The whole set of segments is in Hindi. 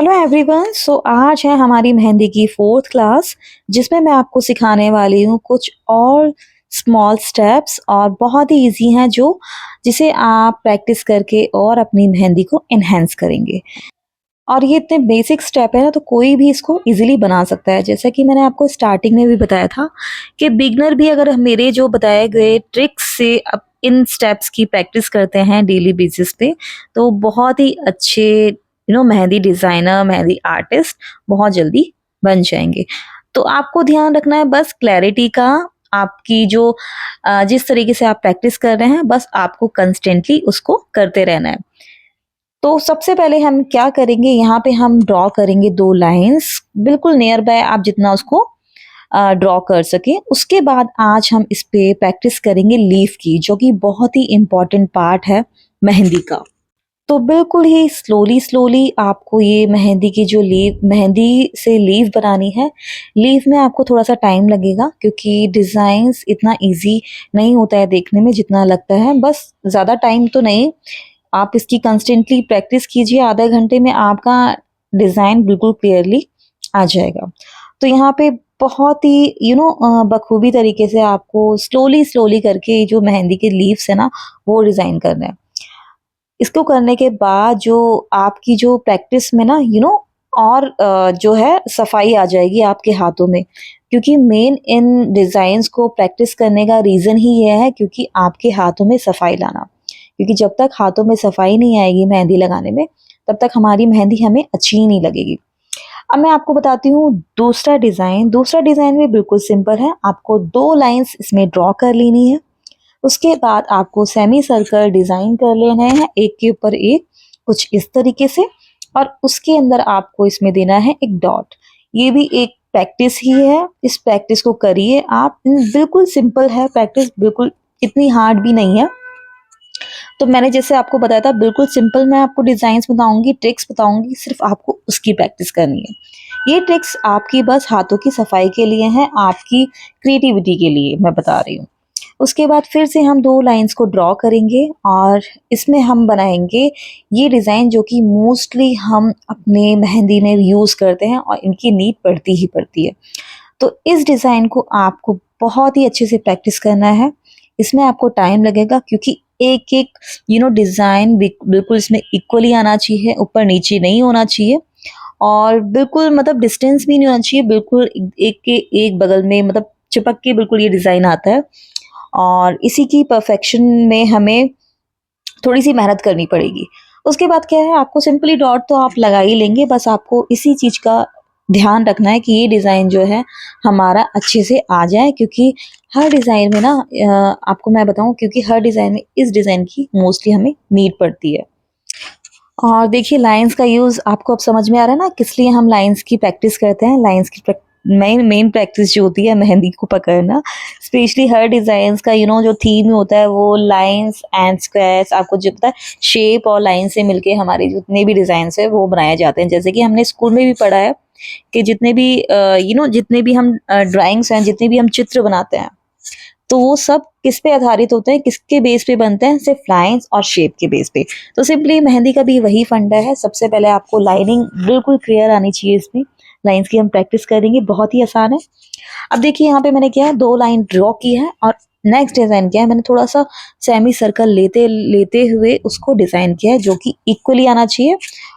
Hello everyone. आज है हमारी मेहंदी की फोर्थ क्लास, जिसमें मैं आपको सिखाने वाली हूँ कुछ और स्मॉल स्टेप्स और बहुत ही इजी हैं जो जिसे आप प्रैक्टिस करके और अपनी मेहंदी को इन्हेंस करेंगे। और ये इतने बेसिक स्टेप है ना, तो कोई भी इसको इजीली बना सकता है। जैसा कि मैंने आपको स्टार्टिंग में भी बताया था कि बिगनर भी अगर मेरे जो बताए गए ट्रिक्स से अब इन स्टेप्स की प्रैक्टिस करते हैं डेली बेसिस पे, तो बहुत ही अच्छे मेहंदी डिज़ाइनर, मेहंदी आर्टिस्ट बहुत जल्दी बन जाएंगे। तो आपको ध्यान रखना है बस क्लैरिटी का। आपकी जो जिस तरीके से आप प्रैक्टिस कर रहे हैं, बस आपको कंस्टेंटली उसको करते रहना है। तो सबसे पहले हम क्या करेंगे, यहाँ पे हम ड्रॉ करेंगे 2 लाइंस बिल्कुल नियर बाय, आप जितना उसको ड्रॉ कर सकें। उसके बाद आज हम इस पे प्रैक्टिस करेंगे लीफ की, जो कि बहुत ही इम्पोर्टेंट पार्ट है मेहंदी का। तो बिल्कुल ही स्लोली स्लोली आपको ये मेहंदी की जो मेहंदी से लीफ बनानी है। लीफ में आपको थोड़ा सा टाइम लगेगा, क्योंकि डिज़ाइंस इतना इजी नहीं होता है देखने में जितना लगता है। बस ज़्यादा टाइम तो नहीं, आप इसकी कंस्टेंटली प्रैक्टिस कीजिए, आधे घंटे में आपका डिज़ाइन बिल्कुल क्लियरली आ जाएगा। तो यहाँ पे बहुत ही बखूबी तरीके से आपको स्लोली स्लोली करके जो मेहंदी के लीव्स है ना, वो डिज़ाइन करना है। इसको करने के बाद जो आपकी जो प्रैक्टिस में ना और जो है सफाई आ जाएगी आपके हाथों में, क्योंकि मेन इन डिज़ाइंस को प्रैक्टिस करने का रीज़न ही ये है, क्योंकि आपके हाथों में सफाई लाना। क्योंकि जब तक हाथों में सफाई नहीं आएगी मेहंदी लगाने में, तब तक हमारी मेहंदी हमें अच्छी ही नहीं लगेगी। अब मैं आपको बताती हूँ दूसरा डिज़ाइन। दूसरा डिज़ाइन भी बिल्कुल सिंपल है। आपको 2 लाइन्स इसमें ड्रॉ कर लेनी है। उसके बाद आपको सेमी सर्कल डिज़ाइन कर लेने हैं, एक के ऊपर एक, कुछ इस तरीके से। और उसके अंदर आपको इसमें देना है एक डॉट। ये भी एक प्रैक्टिस ही है, इस प्रैक्टिस को करिए आप। बिल्कुल सिंपल है प्रैक्टिस, बिल्कुल इतनी हार्ड भी नहीं है। तो मैंने जैसे आपको बताया था, बिल्कुल सिंपल मैं आपको डिज़ाइंस बताऊंगी, ट्रिक्स बताऊंगी, सिर्फ आपको उसकी प्रैक्टिस करनी है। ये ट्रिक्स आपकी बस हाथों की सफाई के लिए हैं, आपकी क्रिएटिविटी के लिए मैं बता रही हूँ। उसके बाद फिर से हम 2 लाइंस को ड्रॉ करेंगे और इसमें हम बनाएंगे ये डिज़ाइन, जो कि मोस्टली हम अपने मेहंदी में यूज़ करते हैं और इनकी नीड पड़ती ही पड़ती है। तो इस डिज़ाइन को आपको बहुत ही अच्छे से प्रैक्टिस करना है। इसमें आपको टाइम लगेगा, क्योंकि एक-एक डिज़ाइन बिल्कुल इसमें इक्वली आना चाहिए, ऊपर-नीचे नहीं होना चाहिए। और बिल्कुल मतलब डिस्टेंस भी नहीं होना चाहिए, बिल्कुल एक के एक बगल में, मतलब चिपक के बिल्कुल ये डिज़ाइन आता है। और इसी की परफेक्शन में हमें थोड़ी-सी मेहनत करनी पड़ेगी। उसके बाद क्या है, आपको सिंपली डॉट तो आप लगा ही लेंगे, बस आपको इसी चीज़ का ध्यान रखना है कि ये डिज़ाइन जो है हमारा अच्छे से आ जाए। क्योंकि हर डिज़ाइन में ना आपको मैं बताऊँ, क्योंकि हर डिज़ाइन में इस डिज़ाइन की मोस्टली हमें नीड पड़ती है। और देखिए लाइन्स का यूज़ आपको अब समझ में आ रहा है ना, किस लिए हम लाइन्स की प्रैक्टिस करते हैं। लाइन्स की मेन प्रैक्टिस जो होती है मेहंदी को पकड़ना, स्पेशली हर डिज़ाइंस का जो थीम होता है वो लाइन्स एंड स्क्वायर्स। आपको जो पता है, शेप और लाइन से मिलके हमारे जितने भी डिज़ाइंस है वो बनाए जाते हैं। जैसे कि हमने स्कूल में भी पढ़ा है कि जितने भी जितने भी हम ड्राइंग्स हैं, जितने भी हम चित्र बनाते हैं, तो वो सब किस पे आधारित होते हैं, किसके बेस पे बनते हैं, सिर्फ लाइंस और शेप के बेस पे। तो सिंपली मेहंदी का भी वही फंडा है। सबसे पहले आपको लाइनिंग बिल्कुल क्लियर आनी चाहिए। इसमें लाइंस की हम प्रैक्टिस करेंगे, बहुत ही आसान है। अब देखिए यहाँ पे मैंने क्या है, 2 लाइन ड्रॉ की है और नेक्स्ट डिज़ाइन क्या है, मैंने थोड़ा सा सेमी सर्कल लेते लेते हुए उसको डिज़ाइन किया है, जो कि इक्वली आना चाहिए।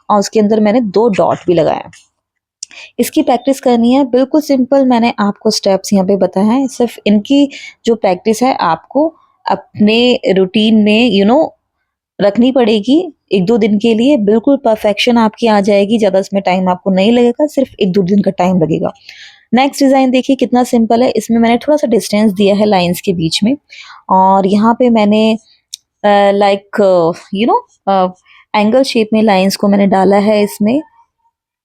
और उसके अंदर मैंने 2 डॉट भी लगाया। इसकी प्रैक्टिस करनी है, बिल्कुल सिंपल मैंने आपको स्टेप्स यहाँ पे बताए हैं। सिर्फ इनकी जो प्रैक्टिस है आपको अपने रूटीन में रखनी पड़ेगी 1-2 दिन के लिए। बिल्कुल परफेक्शन आपकी आ जाएगी, ज़्यादा इसमें टाइम आपको नहीं लगेगा, सिर्फ 1-2 दिन का टाइम लगेगा। नेक्स्ट डिज़ाइन देखिए कितना सिंपल है। इसमें मैंने थोड़ा सा डिस्टेंस दिया है लाइंस के बीच में, और यहाँ पे मैंने लाइक एंगल शेप में लाइंस को मैंने डाला है इसमें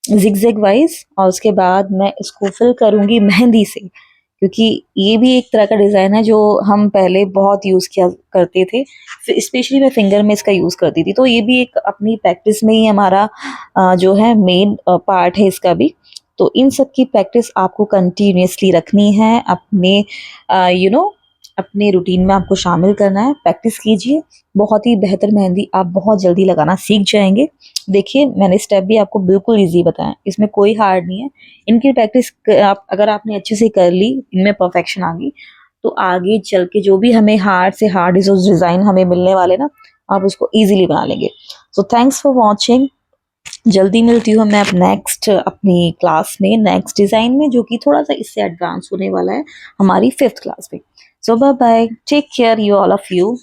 ज़िगज़ैग वाइज़। और उसके बाद मैं इसको फिल करूँगी मेहंदी से, क्योंकि ये भी एक तरह का डिज़ाइन है जो हम पहले बहुत यूज़ किया करते थे। स्पेशली मैं फिंगर में इसका यूज़ करती थी। तो ये भी एक अपनी प्रैक्टिस में ही हमारा जो है मेन पार्ट है इसका भी। तो इन सब की प्रैक्टिस आपको कंटिन्यूअसली रखनी है अपने यू नो अपने रूटीन में आपको शामिल करना है, प्रैक्टिस कीजिए। बहुत ही बेहतर मेहंदी आप बहुत जल्दी लगाना सीख जाएँगे। देखिए मैंने स्टेप भी आपको बिल्कुल ईज़ी बताएँ, इसमें कोई हार्ड नहीं है। इनकी प्रैक्टिस आप अगर आपने अच्छे से कर ली, इनमें परफेक्शन आ गई, तो आगे चल के जो भी हमें हार्ड से हार्ड जो डिज़ाइन हमें मिलने वाले ना, आप उसको ईज़िली बना लेंगे। So thanks for watching. जल्दी मिलती हूँ मैं अब नेक्स्ट अपनी क्लास में, नेक्स्ट डिज़ाइन में, जो कि थोड़ा-सा इससे एडवांस होने वाला है हमारी 5th क्लास में। So bye bye, take care you all of you.